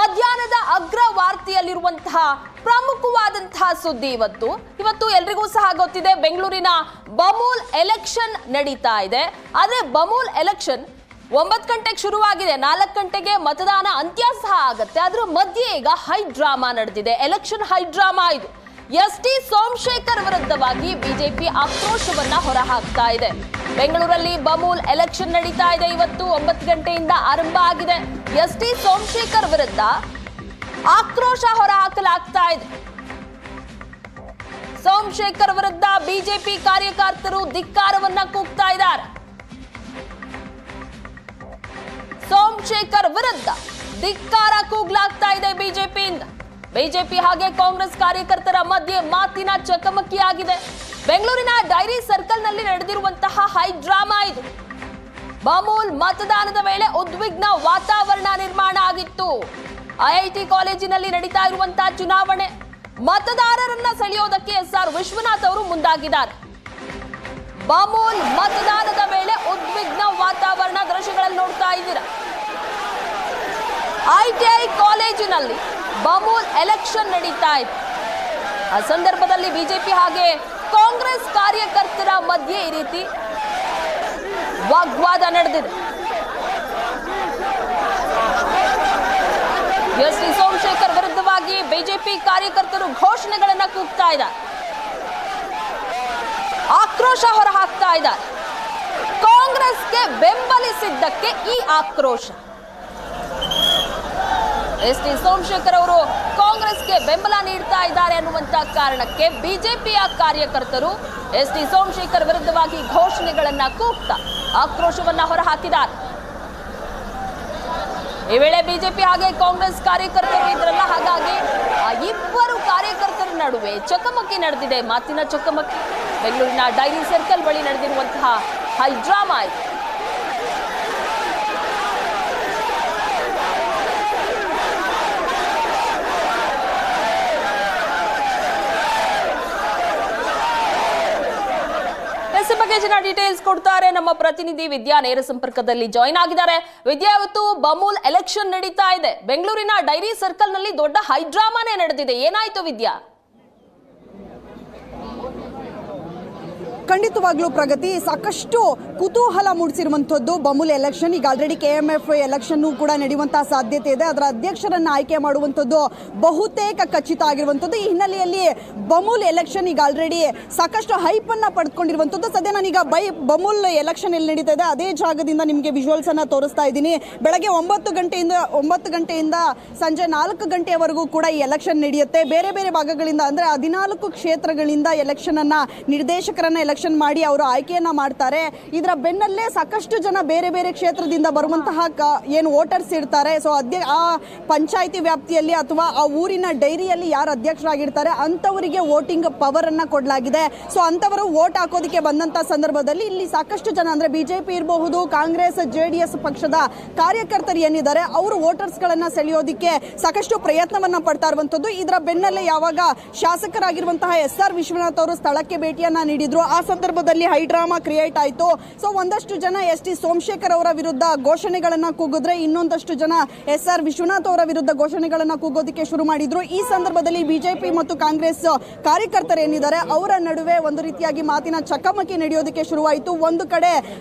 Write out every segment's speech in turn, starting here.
ಮಧ್ಯಾಹ್ನದ ಅಗ್ರ ವಾರ್ತೆಯಲ್ಲಿರುವಂತಹ ಪ್ರಮುಖವಾದಂತಹ ಸುದ್ದಿ ಇವತ್ತು ಎಲ್ರಿಗೂ ಸಹ ಗೊತ್ತಿದೆ. ಬೆಂಗಳೂರಿನ ಬಮೂಲ್ ಎಲೆಕ್ಷನ್ ನಡೀತಾ ಇದೆ. ಆದ್ರೆ ಬಮೂಲ್ ಎಲೆಕ್ಷನ್ 9 ಗಂಟೆಗೆ ಶುರುವಾಗಿದೆ, 4 ಗಂಟೆಗೆ ಮತದಾನ ಅಂತ್ಯ ಸಹ ಆಗುತ್ತೆ. ಅದರ ಮಧ್ಯೆ ಈಗ ಹೈ ಡ್ರಾಮಾ ನಡೆದಿದೆ. ಎಲೆಕ್ಷನ್ ಹೈ ಡ್ರಾಮಾ ಇದು. ಎಸ್.ಟಿ. ಸೋಮಶೇಖರ್ ವಿರುದ್ಧವಾಗಿ ಬಿಜೆಪಿ ಆಕ್ರೋಶವನ್ನ ಹೊರಹಾಕ್ತಾ ಇದೆ. ಬೆಂಗಳೂರಲ್ಲಿ ಬಮೂಲ್ ಎಲೆಕ್ಷನ್ ನಡೀತಾ ಇದೆ. ಇವತ್ತು 9 ಗಂಟೆಯಿಂದ ಆರಂಭ ಆಗಿದೆ. ಎಸ್.ಟಿ. ಸೋಮಶೇಖರ್ ವಿರುದ್ಧ ಆಕ್ರೋಶ ಹೊರಹಾಕಲಾಗ್ತಾ ಇದೆ. ಸೋಮಶೇಖರ್ ವಿರುದ್ಧ ಬಿಜೆಪಿ ಕಾರ್ಯಕರ್ತರು ಧಿಕ್ಕಾರವನ್ನ ಕೂಗ್ತಾ ಇದ್ದಾರೆ. ಸೋಮಶೇಖರ್ ವಿರುದ್ಧ ಧಿಕ್ಕಾರ ಕೂಗ್ಲಾಗ್ತಾ ಇದೆ ಬಿಜೆಪಿಯಿಂದ. ಬಿಜೆಪಿ ಹಾಗೆ ಕಾಂಗ್ರೆಸ್ ಕಾರ್ಯಕರ್ತರ ಮಧ್ಯೆ ಮಾತಿನ ಚಕಮಕಿಯಾಗಿದೆ. ಬೆಂಗಳೂರಿನ ಡೈರಿ ಸರ್ಕಲ್ ನಲ್ಲಿ ನಡೆದಿರುವಂತಹ ಹೈ ಡ್ರಾಮಾ ಇದು. ಬಮೂಲ್ ಮತದಾನದ ವೇಳೆ ಉದ್ವಿಗ್ನ ವಾತಾವರಣ ನಿರ್ಮಾಣ ಆಗಿತ್ತು. ಐಐಟಿ ಕಾಲೇಜಿನಲ್ಲಿ ನಡೀತಾ ಇರುವಂತಹ ಚುನಾವಣೆ ಮತದಾರರನ್ನ ಸೆಳೆಯೋದಕ್ಕೆ ಎಸ್.ಆರ್. ವಿಶ್ವನಾಥ್ ಅವರು ಮುಂದಾಗಿದ್ದಾರೆ. ಬಮೂಲ್ ಮತದಾನದ ವೇಳೆ ಉದ್ವಿಗ್ನ ವಾತಾವರಣ ದೃಶ್ಯಗಳಲ್ಲಿ ನೋಡ್ತಾ ಇದ್ದೀರಾ. ಐಟಿಐ ಕಾಲೇಜಿನಲ್ಲಿ ಬಮೂಲ್ ಎಲೆಕ್ಷನ್ ನಡೀತಾ ಇದೆ. ಆ ಸಂದರ್ಭದಲ್ಲಿ ಬಿಜೆಪಿ ಹಾಗೆ ಕಾಂಗ್ರೆಸ್ ಕಾರ್ಯಕರ್ತರ ಮಧ್ಯೆ ಈ ರೀತಿ ವಾಗ್ವಾದ ನಡೆದಿದೆ. ಎಸ್.ಟಿ. ಸೋಮಶೇಖರ್ ವಿರುದ್ಧವಾಗಿ ಬಿಜೆಪಿ ಕಾರ್ಯಕರ್ತರು ಘೋಷಣೆಗಳನ್ನ ಕೂಗ್ತಾ ಇದ್ದಾರೆ, ಆಕ್ರೋಶ ಹೊರಹಾಕ್ತಾ ಇದ್ದಾರೆ. ಕಾಂಗ್ರೆಸ್ಗೆ ಬೆಂಬಲಿಸಿದ್ದಕ್ಕೆ ಈ ಆಕ್ರೋಶ. ಎಸ್.ಟಿ. ಸೋಮಶೇಖರ್ ಅವರು ಕಾಂಗ್ರೆಸ್ಗೆ ಬೆಂಬಲ ನೀಡ್ತಾ ಇದ್ದಾರೆ ಅನ್ನುವಂತ ಕಾರಣಕ್ಕೆ ಬಿಜೆಪಿಯ ಕಾರ್ಯಕರ್ತರು ಎಸ್.ಟಿ. ಸೋಮಶೇಖರ್ ವಿರುದ್ಧವಾಗಿ ಘೋಷಣೆಗಳನ್ನ ಕೂಗ್ತಾ ಆಕ್ರೋಶವನ್ನ ಹೊರಹಾಕಿದ್ದಾರೆ. ಈ ವೇಳೆ ಬಿಜೆಪಿ ಹಾಗೆ ಕಾಂಗ್ರೆಸ್ ಕಾರ್ಯಕರ್ತರು ಇದ್ರಲ್ಲ, ಹಾಗಾಗಿ ಆ ಇಬ್ಬರು ಕಾರ್ಯಕರ್ತರ ನಡುವೆ ಚಕಮಕಿ ನಡೆದಿದೆ, ಮಾತಿನ ಚಕಮಕಿ. ಬೆಂಗಳೂರಿನ ಡೈರಿ ಸರ್ಕಲ್ ಬಳಿ ನಡೆದಿರುವಂತಹ ಹೈ ಡ್ರಾಮಾ ಇದೆ. ಬಗ್ಗೆ ಹೆಚ್ಚಿನ ಡೀಟೇಲ್ಸ್ ಕೊಡ್ತಾರೆ ನಮ್ಮ ಪ್ರತಿನಿಧಿ ವಿದ್ಯಾ. ನೇರ ಸಂಪರ್ಕದಲ್ಲಿ ಜಾಯಿನ್ ಆಗಿದ್ದಾರೆ. ವಿದ್ಯಾ, ಇವತ್ತು ಬಮೂಲ್ ಎಲೆಕ್ಷನ್ ನಡೀತಾ ಇದೆ. ಬೆಂಗಳೂರಿನ ಡೈರಿ ಸರ್ಕಲ್ ನಲ್ಲಿ ದೊಡ್ಡ ಹೈ ಡ್ರಾಮಾನೇ ನಡೆದಿದೆ. ಏನಾಯ್ತು ವಿದ್ಯಾ? ಖಂಡಿತವಾಗ್ಲೂ ಪ್ರಗತಿ, ಸಾಕಷ್ಟು ಕುತೂಹಲ ಮೂಡಿಸಿರುವಂಥದ್ದು ಬಮೂಲ್ ಎಲೆಕ್ಷನ್. ಈಗ ಆಲ್ರೆಡಿ KMF ಎಲೆಕ್ಷನ್ ಕೂಡ ನಡೆಯುವಂತಹ ಸಾಧ್ಯತೆ ಇದೆ. ಅದರ ಅಧ್ಯಕ್ಷರನ್ನು ಆಯ್ಕೆ ಮಾಡುವಂಥದ್ದು ಬಹುತೇಕ ಖಚಿತ ಆಗಿರುವಂಥದ್ದು. ಈ ಹಿನ್ನೆಲೆಯಲ್ಲಿ ಬಮೂಲ್ ಎಲೆಕ್ಷನ್ ಈಗ ಆಲ್ರೆಡಿ ಸಾಕಷ್ಟು ಹೈಪ್ ಅನ್ನ ಪಡೆದುಕೊಂಡಿರುವಂಥದ್ದು. ಸದ್ಯ ನಾನೀಗ ಬಮೂಲ್ ಎಲೆಕ್ಷನ್ ಎಲ್ಲಿ ನಡೀತಾ ಇದೆ ಅದೇ ಜಾಗದಿಂದ ನಿಮಗೆ ವಿಜುವಲ್ಸ್ ಅನ್ನ ತೋರಿಸ್ತಾ ಇದ್ದೀನಿ. ಬೆಳಗ್ಗೆ 9 ಗಂಟೆಯಿಂದ ಸಂಜೆ 4 ಗಂಟೆಯವರೆಗೂ ಕೂಡ ಈ ಎಲೆಕ್ಷನ್ ನಡೆಯುತ್ತೆ. ಬೇರೆ ಬೇರೆ ಭಾಗಗಳಿಂದ ಅಂದ್ರೆ 14 ಕ್ಷೇತ್ರಗಳಿಂದ ಎಲೆಕ್ಷನ್ ಅನ್ನ ನಿರ್ದೇಶಕರನ್ನ ಎಲೆಕ್ಷನ್ ಮಾಡಿ ಅವರು ಆಯ್ಕೆಯನ್ನ ಮಾಡ್ತಾರೆ. ಇದರ ಬೆನ್ನಲ್ಲೇ ಸಾಕಷ್ಟು ಜನ ಬೇರೆ ಬೇರೆ ಕ್ಷೇತ್ರದಿಂದ ಬರುವಂತಹ ಏನು ವೋಟರ್ಸ್ ಇರ್ತಾರೆ. ಸೊ ಆ ಪಂಚಾಯಿತಿ ವ್ಯಾಪ್ತಿಯಲ್ಲಿ ಅಥವಾ ಆ ಊರಿನ ಡೈರಿಯಲ್ಲಿ ಯಾರು ಅಧ್ಯಕ್ಷರಾಗಿರ್ತಾರೆ ಅಂತವರಿಗೆ ವೋಟಿಂಗ್ ಪವರ್ ಅನ್ನ ಕೊಡಲಾಗಿದೆ. ಸೊ ಅಂತವರು ವೋಟ್ ಹಾಕೋದಕ್ಕೆ ಬಂದಂತ ಸಂದರ್ಭದಲ್ಲಿ ಇಲ್ಲಿ ಸಾಕಷ್ಟು ಜನ ಅಂದ್ರೆ ಬಿಜೆಪಿ ಇರಬಹುದು, ಕಾಂಗ್ರೆಸ್ JDS ಪಕ್ಷದ ಕಾರ್ಯಕರ್ತರು ಏನಿದ್ದಾರೆ ಅವರು ವೋಟರ್ಸ್ ಗಳನ್ನ ಸೆಳೆಯೋದಿಕ್ಕೆ ಸಾಕಷ್ಟು ಪ್ರಯತ್ನವನ್ನ ಪಡ್ತಾ ಇರುವಂತದ್ದು. ಇದರ ಬೆನ್ನಲ್ಲೇ ಯಾವಾಗ ಶಾಸಕರಾಗಿರುವಂತಹ ಎಸ್.ಆರ್. ವಿಶ್ವನಾಥ್ ಅವರು ಸ್ಥಳಕ್ಕೆ ಭೇಟಿಯನ್ನ ನೀಡಿದ್ರು, ಆ ಸಂದರ್ಭದಲ್ಲಿ ಹೈ ಡ್ರಾಮಾ ಕ್ರಿಯೇಟ್ ಆಯಿತು. ಸೊ ಒಂದಷ್ಟು ಜನ ಎಸ್.ಟಿ. ಸೋಮಶೇಖರ್ ಅವರ ವಿರುದ್ಧ ಘೋಷಣೆಗಳನ್ನ ಕೂಗಿದ್ರೆ, ಇನ್ನೊಂದಷ್ಟು ಜನ ಎಸ್.ಆರ್. ವಿಶ್ವನಾಥ್ ಅವರ ವಿರುದ್ಧ ಘೋಷಣೆಗಳನ್ನ ಕೂಗೋದಕ್ಕೆ ಶುರು ಮಾಡಿದ್ರು. ಈ ಸಂದರ್ಭದಲ್ಲಿ ಬಿಜೆಪಿ ಮತ್ತು ಕಾಂಗ್ರೆಸ್ ಕಾರ್ಯಕರ್ತರು ಏನಿದ್ದಾರೆ ಅವರ ನಡುವೆ ಒಂದು ರೀತಿಯಾಗಿ ಮಾತಿನ ಚಕಮಕಿ ನಡೆಯೋದಕ್ಕೆ ಶುರುವಾಯಿತು. ಒಂದು ಕಡೆ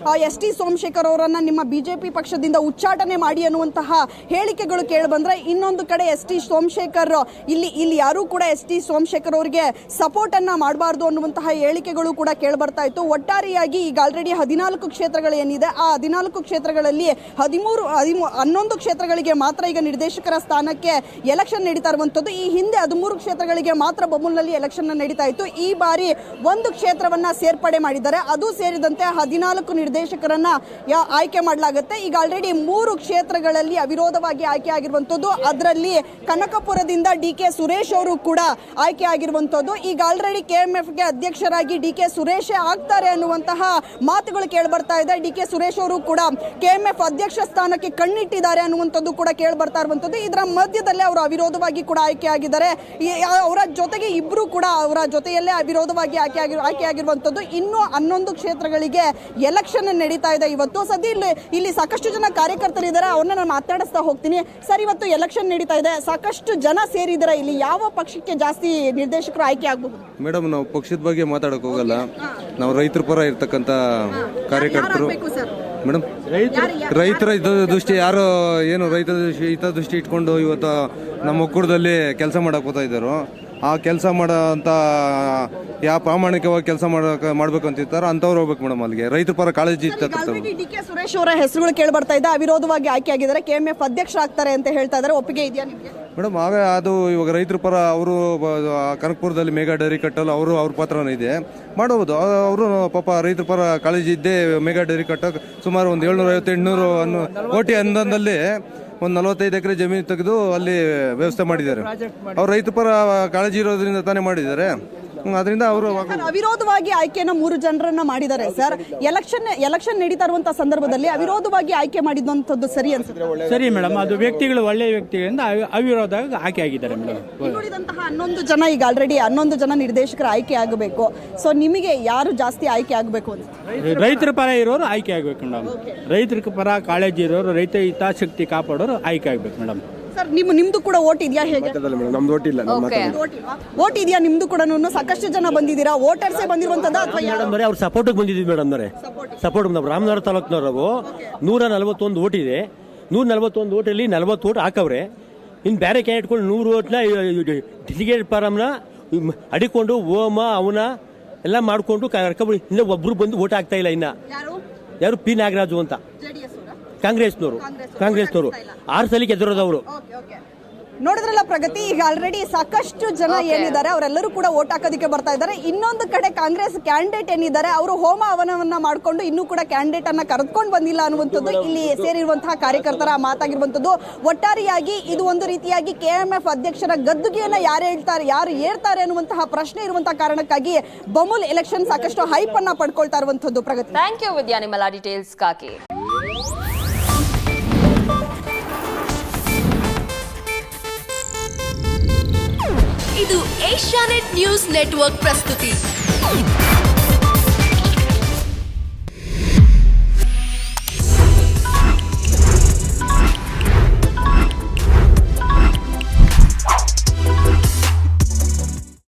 ಎಸ್.ಟಿ. ಸೋಮಶೇಖರ್ ಅವರನ್ನ ನಿಮ್ಮ ಬಿಜೆಪಿ ಪಕ್ಷದಿಂದ ಉಚ್ಚಾಟನೆ ಮಾಡಿ ಅನ್ನುವಂತಹ ಹೇಳಿಕೆಗಳು ಕೇಳಿ ಬಂದ್ರೆ, ಇನ್ನೊಂದು ಕಡೆ ಎಸ್.ಟಿ. ಸೋಮಶೇಖರ್ ಇಲ್ಲಿ ಯಾರು ಕೂಡ ಎಸ್.ಟಿ. ಸೋಮಶೇಖರ್ ಅವರಿಗೆ ಸಪೋರ್ಟ್ ಅನ್ನ ಮಾಡಬಾರ್ದು ಅನ್ನುವಂತಹ ಹೇಳಿಕೆಗಳು ಕೂಡ ಕೇಳಿ ಬರ್ತಾ ಇತ್ತು. ಒಟ್ಟಾರೆಯಾಗಿ ಈಗ ಆಲ್ರೆಡಿ 14 ಕ್ಷೇತ್ರಗಳು ಏನಿದೆ ಆ 14 ಕ್ಷೇತ್ರಗಳಲ್ಲಿ 11 ಕ್ಷೇತ್ರಗಳಿಗೆ ಮಾತ್ರ ಈಗ ನಿರ್ದೇಶಕರ ಸ್ಥಾನಕ್ಕೆ ಎಲೆಕ್ಷನ್ ನಡೀತಾ ಇರುವಂತದ್ದು. ಈ ಹಿಂದೆ 13 ಕ್ಷೇತ್ರಗಳಿಗೆ ಮಾತ್ರ ಬಮೂಲ್ನಲ್ಲಿ ಎಲೆಕ್ಷನ್ ನಡೀತಾ ಇತ್ತು. ಈ ಬಾರಿ ಒಂದು ಕ್ಷೇತ್ರವನ್ನ ಸೇರ್ಪಡೆ ಮಾಡಿದ್ದಾರೆ. ಅದು ಸೇರಿದಂತೆ 14 ನಿರ್ದೇಶಕರನ್ನ ಆಯ್ಕೆ ಮಾಡಲಾಗುತ್ತೆ. ಈಗ ಆಲ್ರೆಡಿ 3 ಕ್ಷೇತ್ರಗಳಲ್ಲಿ ಅವಿರೋಧವಾಗಿ ಆಯ್ಕೆ ಆಗಿರುವಂತದ್ದು. ಅದರಲ್ಲಿ ಕನಕಪುರದಿಂದ ಡಿ.ಕೆ. ಸುರೇಶ್ ಅವರು ಕೂಡ ಆಯ್ಕೆ ಆಗಿರುವಂತದ್ದು. ಈಗ ಆಲ್ರೆಡಿ KMFಗೆ ಅಧ್ಯಕ್ಷರಾಗಿ ಡಿ.ಕೆ. ಸುರೇಶ್ ಆಯ್ಕೆ ಆಗ್ತಾರೆ ಅನ್ನುವಂತಹ ಮಾತುಗಳು ಕೇಳಿ ಬರ್ತಾ ಇದೆ. ಡಿ ಕೆ ಸುರೇಶ್ ಅವರು ಕೂಡ ಕೆಎಂಎಫ್ ಅಧ್ಯಕ್ಷ ಸ್ಥಾನಕ್ಕೆ ಕಣ್ಣಿಟ್ಟಿದ್ದಾರೆ ಅನ್ನುವಂಥದ್ದು ಕೂಡ ಕೇಳಿ ಬರ್ತಾ ಇರುವಂಥದ್ದು. ಇದರ ಮಧ್ಯದಲ್ಲೇ ಅವರು ಅವಿರೋಧವಾಗಿ ಕೂಡ ಆಯ್ಕೆ ಆಗಿದ್ದಾರೆ. ಅವರ ಜೊತೆಗೆ ಇಬ್ರು ಕೂಡ ಅವರ ಜೊತೆಯಲ್ಲೇ ಅವಿರೋಧವಾಗಿ ಆಯ್ಕೆ ಆಗಿರುವಂಥದ್ದು. ಇನ್ನೂ 11 ಕ್ಷೇತ್ರಗಳಿಗೆ ಎಲೆಕ್ಷನ್ ನಡೀತಾ ಇದೆ ಇವತ್ತು. ಸದ್ಯ ಇಲ್ಲಿ ಸಾಕಷ್ಟು ಜನ ಕಾರ್ಯಕರ್ತರಿದ್ದಾರೆ, ಅವ್ರನ್ನ ನಾನು ಮಾತಾಡಿಸ್ತಾ ಹೋಗ್ತೀನಿ. ಸರ್, ಇವತ್ತು ಎಲೆಕ್ಷನ್ ನಡೀತಾ ಇದೆ, ಸಾಕಷ್ಟು ಜನ ಸೇರಿದ್ದಾರೆ. ಇಲ್ಲಿ ಯಾವ ಪಕ್ಷಕ್ಕೆ ಜಾಸ್ತಿ ನಿರ್ದೇಶಕರು ಆಯ್ಕೆ ಆಗಬಹುದು? ಮೇಡಮ್, ನಾವು ಪಕ್ಷದ ಬಗ್ಗೆ ಮಾತಾಡಕ್ ಹೋಗಲ್ಲ. ನಾವು ರೈತರ ಪರ ಇರ್ತಕ್ಕಂಥ ಕಾರ್ಯಕರ್ತರು ಮೇಡಮ್. ರೈತರ ದೃಷ್ಟಿ ಯಾರು ಏನು ರೈತರ ಹಿತದೃಷ್ಟಿ ಇಟ್ಕೊಂಡು ಇವತ್ತು ನಮ್ಮ ಒಕ್ಕೂಟದಲ್ಲಿ ಕೆಲಸ ಮಾಡಕ್ ಹೋಗ್ತಾ ಇದ್ದಾರೋ, ಆ ಕೆಲಸ ಮಾಡೋ ಅಂತ ಯಾವ ಪ್ರಾಮಾಣಿಕವಾಗಿ ಕೆಲಸ ಮಾಡ್ಬೇಕು ಅಂತ ಇರ್ತಾರೋ ಅಂಥವ್ರು ಹೋಗ್ಬೇಕು ಮೇಡಮ್. ಅಲ್ಲಿಗೆ ರೈತರ ಪರ ಕಾಳಜಿ ಇರ್ತಕ್ಕಂಥವ್ರು. ಡಿ ಕೆ ಸುರೇಶ್ ಅವರ ಹೆಸರುಗಳು ಕೇಳಿ ಬರ್ತಾ ಇದೆ. ಅವಿರೋಧವಾಗಿ ಆಯ್ಕೆ ಆಗಿದ್ದಾರೆ, ಕೆಎಂಎಫ್ ಅಧ್ಯಕ್ಷ ಆಗ್ತಾರೆ ಅಂತ ಹೇಳ್ತಾ ಇದ್ದಾರೆ. ಒಪ್ಪಿಗೆ ಇದೆಯಾ ನಿಮಗೆ ಮೇಡಮ್? ಆಗ ಅದು ಇವಾಗ ರೈತರ ಪರ ಅವರು ಕನಕಪುರದಲ್ಲಿ ಮೇಗಾ ಡೈರಿ ಕಟ್ಟಲು ಅವ್ರ ಪಾತ್ರನೂ ಇದೆ, ಮಾಡಬಹುದು. ಅವರು ಪಾಪ ರೈತರ ಪರ ಕಾಳಜಿ ಇದ್ದೇ ಮೇಗಾ ಡೈರಿ ಕಟ್ಟಕ್ಕೆ ಸುಮಾರು ಒಂದು 750-800 ಕೋಟಿ ಅನುದಾನದಲ್ಲಿ ಒಂದು 45 ಎಕರೆ ಜಮೀನು ತೆಗೆದು ಅಲ್ಲಿ ವ್ಯವಸ್ಥೆ ಮಾಡಿದ್ದಾರೆ. ಅವ್ರು ರೈತ ಪರ ಕಾಳಜಿ ಇರೋದ್ರಿಂದ ತಾನೇ ಮಾಡಿದ್ದಾರೆ. ಅದರಿಂದ ಅವರು ಅವಿರೋಧವಾಗಿ ಆಯ್ಕೆಯನ್ನ 3 ಜನರನ್ನ ಮಾಡಿದ್ದಾರೆ. ಸರ್, ಎಲೆಕ್ಷನ್ ನಡೀತಾ ಇರುವಂತಹ ಸಂದರ್ಭದಲ್ಲಿ ಅವಿರೋಧವಾಗಿ ಆಯ್ಕೆ ಮಾಡಿದಂಥದ್ದು ಸರಿ ಅನ್ಸುತ್ತೆ? ಸರಿ ಮೇಡಮ್, ಅದು ವ್ಯಕ್ತಿಗಳು ಒಳ್ಳೆಯ ವ್ಯಕ್ತಿಗಳಿಂದ ಅವಿರೋಧ ಆಯ್ಕೆ ಆಗಿದ್ದಾರೆ ಮೇಡಮ್. ಉಳಿದಂತಹ 11 ಜನ ಈಗ ಆಲ್ರೆಡಿ 11 ಜನ ನಿರ್ದೇಶಕರು ಆಯ್ಕೆ ಆಗಬೇಕು. ಸೊ ನಿಮಗೆ ಯಾರು ಜಾಸ್ತಿ ಆಯ್ಕೆ ಆಗಬೇಕು ಅಂತ? ರೈತರ ಪರ ಇರೋರು ಆಯ್ಕೆ ಆಗ್ಬೇಕು ಮೇಡಮ್. ರೈತರ ಪರ ಕಾಳಜಿ ಇರೋರು, ರೈತ ಹಿತಾಸಕ್ತಿ ಕಾಪಾಡೋರು ಆಯ್ಕೆ ಆಗ್ಬೇಕು ಮೇಡಮ್. ಸರ್, ನಿಮ್ದು ಕೂಡ ಓಟ್ ಇದೆಯಾ? ಹೇಗೆ ನಮ್ದು ಓಟ್ ಇಲ್ಲ. ಓಟ್ ಇದೆಯಾ ನಿಮ್ದು ಕೂಡ? ಸಾಕಷ್ಟು ಜನ ಬಂದಿದ್ದೀರಾ, ವೋಟರ್ಸೇ ಬಂದಿರುವಂತದ ಅಥವಾ ಮೇಡಮ್? ಅವ್ರು ಸಪೋರ್ಟ್ ಬಂದಿದ್ವಿ ಮೇಡಮ್. ಸಪೋರ್ಟ್ ನಾವು ರಾಮನಗರ ತಾಲೂಕಿನವರು 141 ಓಟ್ ಇದೆ. 141 ಓಟಲ್ಲಿ 40 ಓಟ್ ಹಾಕವ್ರೆ. ಇನ್ನು ಬೇರೆ ಕ್ಯಾಂಡಿಡೇಟ್ಗಳು 100 ಓಟ್ನ ಡೆಲಿಗೇಟ್ ಫಾರಮ್ನ ಅಡಿಕೊಂಡು ಹೋಮ ಅವನ ಎಲ್ಲ ಮಾಡ್ಕೊಂಡು ಕರ್ಕೊಬಿಡಿ. ಇನ್ನ ಒಬ್ರು ಬಂದು ಓಟ್ ಆಗ್ತಾ ಇಲ್ಲ. ಇನ್ನ ಯಾರು ಪಿ ನಾಗರಾಜು ಅಂತ ಕಾಂಗ್ರೆಸ್ನವರು 6 ಸಲ ಗೆದ್ದಿರೋದವರು. ನೋಡಿದ್ರಲ್ಲ ಪ್ರಗತಿ, ಈಗ ಆಲ್ರೆಡಿ ಸಾಕಷ್ಟು ಜನ ಏನಿದ್ದಾರೆ ಅವರೆಲ್ಲರೂ ಕೂಡ ಓಟ್ ಹಾಕೋದಕ್ಕೆ ಬರ್ತಾ ಇದ್ದಾರೆ. ಇನ್ನೊಂದು ಕಡೆ ಕಾಂಗ್ರೆಸ್ ಕ್ಯಾಂಡಿಡೇಟ್ ಏನಿದ್ದಾರೆ ಅವರು ಹೋಮ ಹವನವನ್ನ ಮಾಡ್ಕೊಂಡು ಇನ್ನೂ ಕೂಡ ಕ್ಯಾಂಡಿಡೇಟ್ ಅನ್ನ ಕರೆದುಕೊಂಡು ಬಂದಿಲ್ಲ ಅನ್ನುವಂಥದ್ದು ಇಲ್ಲಿ ಸೇರಿರುವಂತಹ ಕಾರ್ಯಕರ್ತರ ಮಾತಾಗಿರುವಂಥದ್ದು. ಒಟ್ಟಾರೆಯಾಗಿ ಇದು ಒಂದು ರೀತಿಯಾಗಿ ಕೆಎಂಎಫ್ ಅಧ್ಯಕ್ಷರ ಗದ್ದುಗೆಯನ್ನ ಯಾರು ಏರ್ತಾರೆ ಅನ್ನುವಂತಹ ಪ್ರಶ್ನೆ ಇರುವಂತಹ ಕಾರಣಕ್ಕಾಗಿ ಬಮೂಲ್ ಎಲೆಕ್ಷನ್ ಸಾಕಷ್ಟು ಹೈಪ್ ಅನ್ನ ಪಡ್ಕೊಳ್ತಾ ಇರುವಂತದ್ದು. ಪ್ರಗತಿ, ಥ್ಯಾಂಕ್ ಯು ವಿದ್ಯಾ, ನಿಮ್ಮೆಲ್ಲ ಡೀಟೇಲ್ಸ್ಗಾಗಿ. ಇದು ಏಷ್ಯಾನೆಟ್ ನ್ಯೂಸ್ ನೆಟ್ವರ್ಕ್ ಪ್ರಸ್ತುತಿ.